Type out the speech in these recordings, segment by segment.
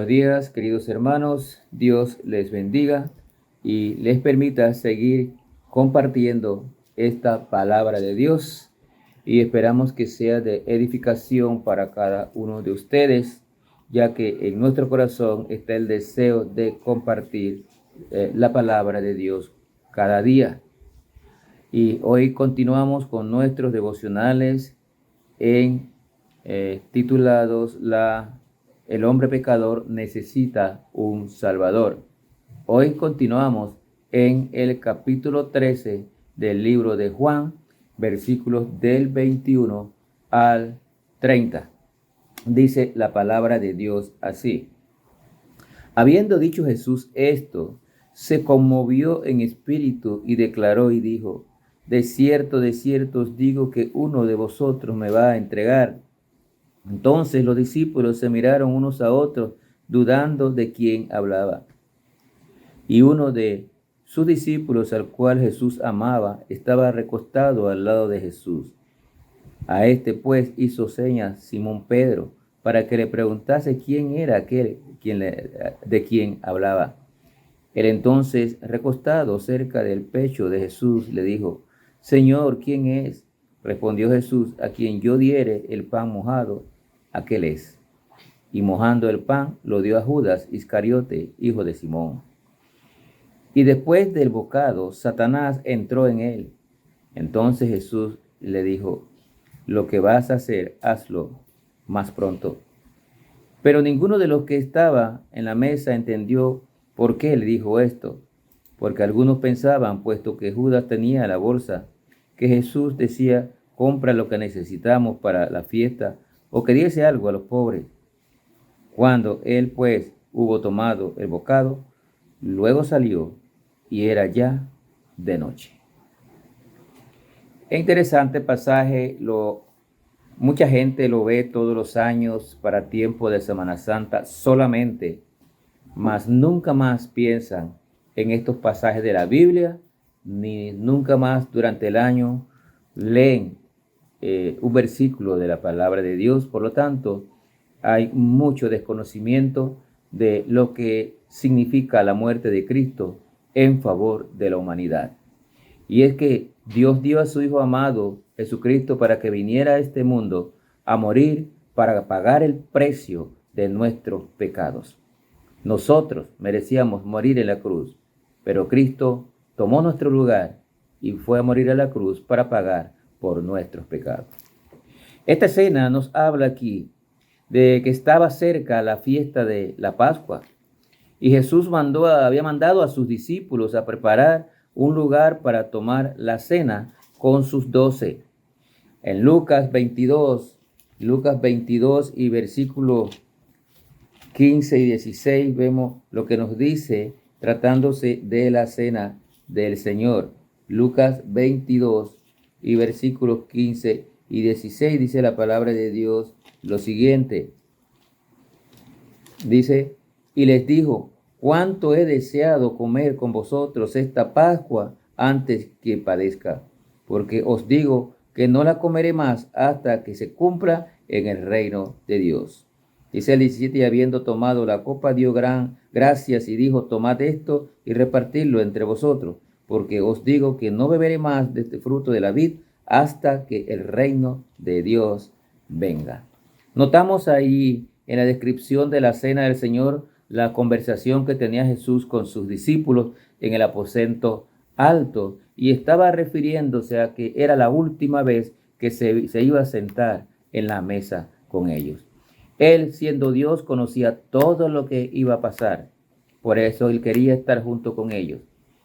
Buenos días, queridos hermanos. Dios les bendiga y les permita seguir compartiendo esta palabra de Dios. Y esperamos que sea de edificación para cada uno de ustedes, ya que en nuestro corazón está el deseo de compartir la palabra de Dios cada día. Y hoy continuamos con nuestros devocionales titulados El hombre pecador necesita un Salvador. Hoy continuamos en el capítulo 13 del libro de Juan, versículos del 21 al 30. Dice la palabra de Dios así: Habiendo dicho Jesús esto, se conmovió en espíritu y declaró y dijo: de cierto os digo que uno de vosotros me va a entregar. Entonces los discípulos se miraron unos a otros, dudando de quién hablaba. Y uno de sus discípulos, al cual Jesús amaba, estaba recostado al lado de Jesús. A este pues hizo señas Simón Pedro, para que le preguntase quién era aquel de quien hablaba. Él entonces, recostado cerca del pecho de Jesús, le dijo: Señor, ¿quién es? Respondió Jesús: a quien yo diere el pan mojado, aquel es. Y mojando el pan, lo dio a Judas Iscariote, hijo de Simón. Y después del bocado, Satanás entró en él. Entonces Jesús le dijo: lo que vas a hacer, hazlo más pronto. Pero ninguno de los que estaba en la mesa entendió por qué le dijo esto, porque algunos pensaban, puesto que Judas tenía la bolsa, que Jesús decía: compra lo que necesitamos para la fiesta, o que diese algo a los pobres. Cuando él pues hubo tomado el bocado, luego salió, y era ya de noche. Es interesante pasaje, mucha gente lo ve todos los años para tiempo de Semana Santa solamente, mas nunca más piensan en estos pasajes de la Biblia, ni nunca más durante el año leen un versículo de la palabra de Dios. Por lo tanto, hay mucho desconocimiento de lo que significa la muerte de Cristo en favor de la humanidad. Y es que Dios dio a su Hijo amado, Jesucristo, para que viniera a este mundo a morir para pagar el precio de nuestros pecados. Nosotros merecíamos morir en la cruz, pero Cristo tomó nuestro lugar y fue a morir a la cruz para pagar por nuestros pecados. Esta escena nos habla aquí de que estaba cerca la fiesta de la Pascua y Jesús había mandado a sus discípulos a preparar un lugar para tomar la cena con sus 12. En Lucas 22 y versículo 15 y 16 vemos lo que nos dice tratándose de la cena del Señor. Lucas 22 y versículos 15 y 16 dice la palabra de Dios lo siguiente. Dice: y les dijo: cuánto he deseado comer con vosotros esta Pascua antes que padezca, porque os digo que no la comeré más hasta que se cumpla en el reino de Dios. Dice el 17: y habiendo tomado la copa, dio gracias y dijo: tomad esto y repartidlo entre vosotros, porque os digo que no beberé más de este fruto de la vid hasta que el reino de Dios venga. Notamos ahí en la descripción de la cena del Señor la conversación que tenía Jesús con sus discípulos en el aposento alto, y estaba refiriéndose a que era la última vez que se iba a sentar en la mesa con ellos. Él, siendo Dios, conocía todo lo que iba a pasar. Por eso él quería estar junto con ellos.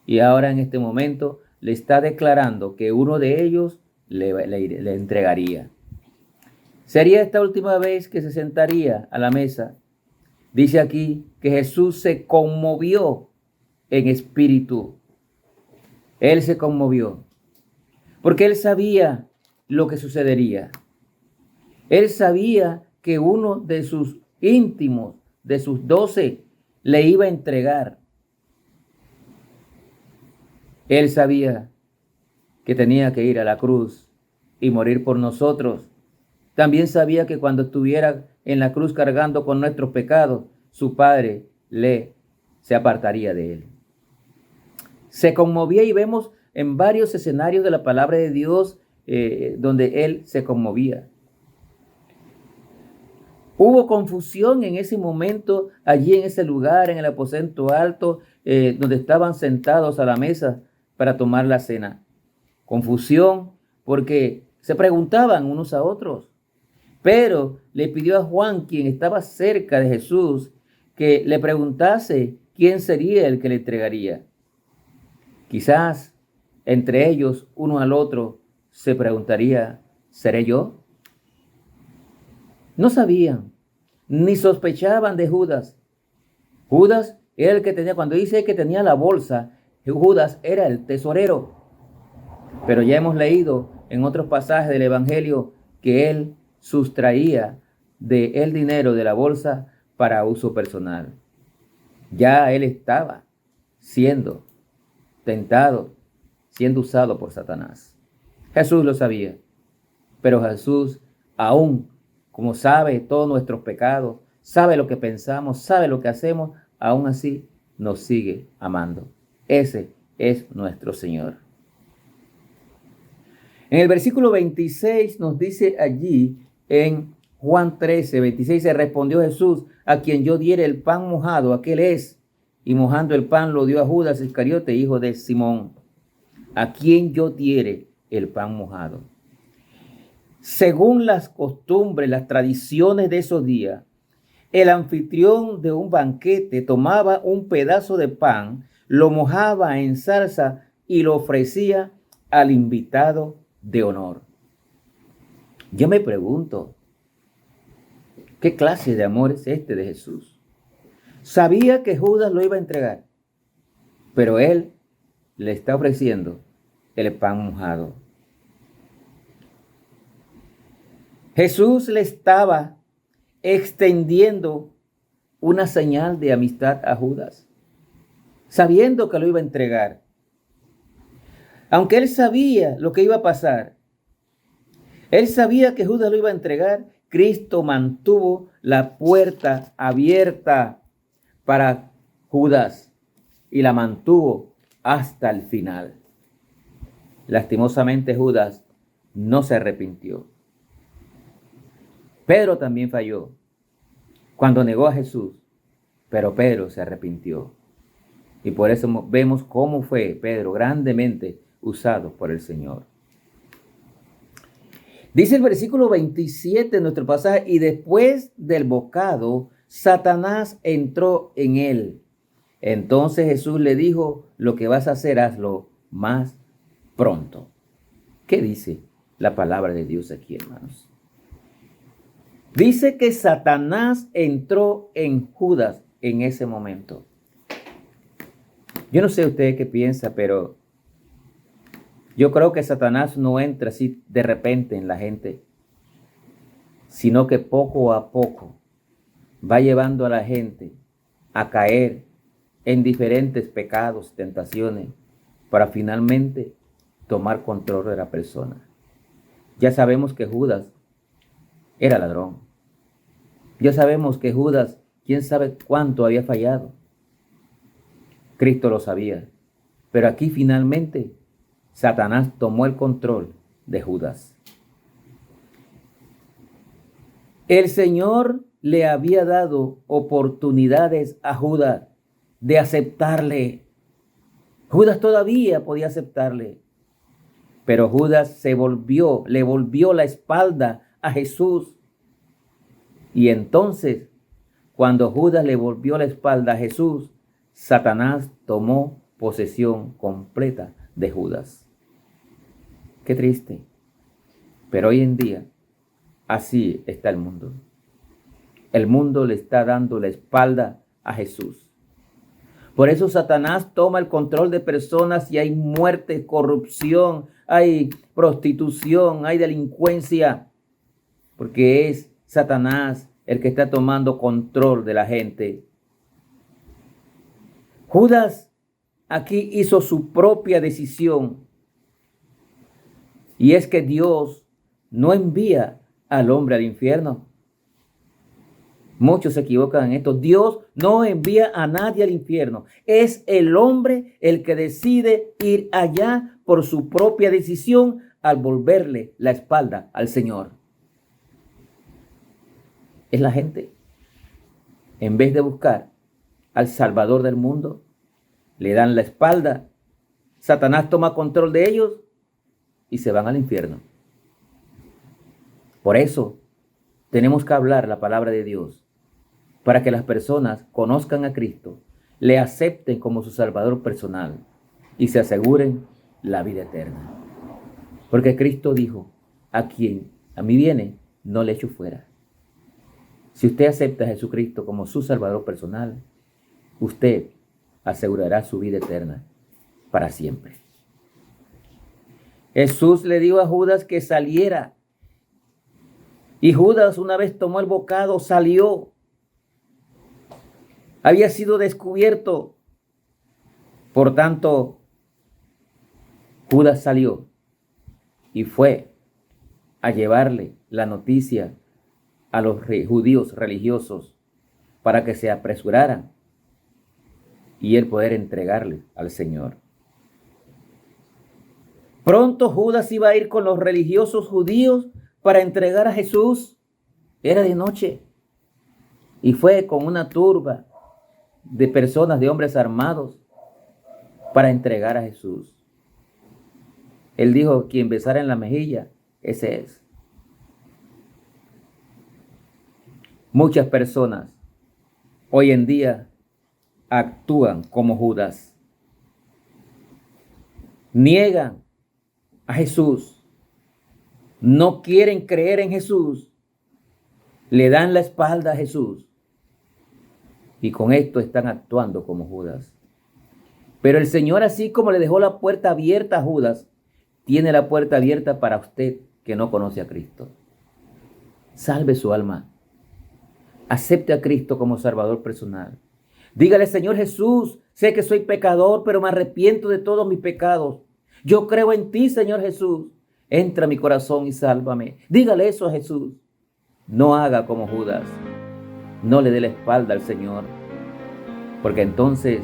Y ahora en este momento le está declarando que uno de ellos le entregaría. Sería esta última vez que se sentaría a la mesa. Dice aquí que Jesús se conmovió en espíritu. Él se conmovió porque él sabía lo que sucedería. Él sabía que uno de sus íntimos, de sus 12, le iba a entregar. Él sabía que tenía que ir a la cruz y morir por nosotros. También sabía que cuando estuviera en la cruz cargando con nuestros pecados, su padre se apartaría de él. Se conmovía y vemos en varios escenarios de la palabra de Dios donde él se conmovía. Hubo confusión en ese momento, allí en ese lugar, en el aposento alto, donde estaban sentados a la mesa para tomar la cena. Confusión porque se preguntaban unos a otros. Pero le pidió a Juan, quien estaba cerca de Jesús, que le preguntase quién sería el que le entregaría. Quizás entre ellos, uno al otro, se preguntaría, ¿seré yo? No sabían, ni sospechaban de Judas. Judas era el que tenía, cuando dice que tenía la bolsa, Judas era el tesorero. Pero ya hemos leído en otros pasajes del Evangelio que él sustraía del dinero de la bolsa para uso personal. Ya él estaba siendo tentado, siendo usado por Satanás. Jesús lo sabía, pero Jesús, aún como sabe todos nuestros pecados, sabe lo que pensamos, sabe lo que hacemos, aún así nos sigue amando. Ese es nuestro Señor. En el versículo 26 nos dice allí en Juan 13, 26, se respondió Jesús, a quien yo diere el pan mojado, aquel es. Y mojando el pan lo dio a Judas Iscariote, hijo de Simón, a quien yo diere el pan mojado. Según las costumbres, las tradiciones de esos días, el anfitrión de un banquete tomaba un pedazo de pan, lo mojaba en salsa y lo ofrecía al invitado de honor. Yo me pregunto, ¿qué clase de amor es este de Jesús? Sabía que Judas lo iba a entregar, pero él le está ofreciendo el pan mojado. Jesús le estaba extendiendo una señal de amistad a Judas, sabiendo que lo iba a entregar. Aunque él sabía lo que iba a pasar, él sabía que Judas lo iba a entregar, Cristo mantuvo la puerta abierta para Judas y la mantuvo hasta el final. Lastimosamente Judas no se arrepintió. Pedro también falló cuando negó a Jesús, pero Pedro se arrepintió. Y por eso vemos cómo fue Pedro grandemente usado por el Señor. Dice el versículo 27 de nuestro pasaje, y después del bocado, Satanás entró en él. Entonces Jesús le dijo, lo que vas a hacer, hazlo más pronto. ¿Qué dice la palabra de Dios aquí, hermanos? Dice que Satanás entró en Judas en ese momento. Yo no sé usted qué piensa, pero yo creo que Satanás no entra así de repente en la gente, sino que poco a poco va llevando a la gente a caer en diferentes pecados, tentaciones, para finalmente tomar control de la persona. Ya sabemos que Judas era ladrón. Ya sabemos que Judas, quién sabe cuánto había fallado. Cristo lo sabía. Pero aquí finalmente Satanás tomó el control de Judas. El Señor le había dado oportunidades a Judas de aceptarle. Judas todavía podía aceptarle. Pero Judas le volvió la espalda a Jesús. Y entonces, cuando Judas le volvió la espalda a Jesús, Satanás tomó posesión completa de Judas. Qué triste. Pero hoy en día, así está el mundo. El mundo le está dando la espalda a Jesús. Por eso Satanás toma el control de personas y hay muerte, corrupción, hay prostitución, hay delincuencia, porque es Satanás el que está tomando control de la gente. Judas aquí hizo su propia decisión, y es que Dios no envía al hombre al infierno. Muchos se equivocan en esto. Dios no envía a nadie al infierno. Es el hombre el que decide ir allá por su propia decisión al volverle la espalda al Señor. Es la gente. En vez de buscar al Salvador del mundo, le dan la espalda. Satanás toma control de ellos y se van al infierno. Por eso tenemos que hablar la palabra de Dios, para que las personas conozcan a Cristo, le acepten como su Salvador personal y se aseguren la vida eterna. Porque Cristo dijo: a quien a mí viene, no le echo fuera. Si usted acepta a Jesucristo como su Salvador personal, usted asegurará su vida eterna para siempre. Jesús le dijo a Judas que saliera. Y Judas, una vez tomó el bocado, salió. Había sido descubierto. Por tanto, Judas salió y fue a llevarle la noticia a los judíos religiosos para que se apresuraran y él poder entregarle al Señor. Pronto Judas iba a ir con los religiosos judíos para entregar a Jesús. Era de noche y fue con una turba de personas, de hombres armados, para entregar a Jesús. Él dijo: quien besara en la mejilla, ese es. Muchas personas hoy en día actúan como Judas. Niegan a Jesús. No quieren creer en Jesús. Le dan la espalda a Jesús. Y con esto están actuando como Judas. Pero el Señor, así como le dejó la puerta abierta a Judas, tiene la puerta abierta para usted que no conoce a Cristo. Salve su alma. Acepte a Cristo como Salvador personal. Dígale: Señor Jesús, sé que soy pecador, pero me arrepiento de todos mis pecados. Yo creo en ti, Señor Jesús. Entra a mi corazón y sálvame. Dígale eso a Jesús. No haga como Judas. No le dé la espalda al Señor, porque entonces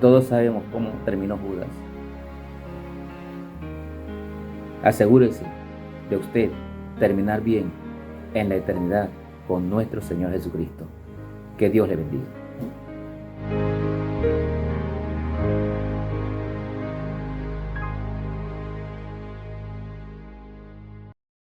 todos sabemos cómo terminó Judas. Asegúrese de usted terminar bien en la eternidad con nuestro Señor Jesucristo. Que Dios le bendiga.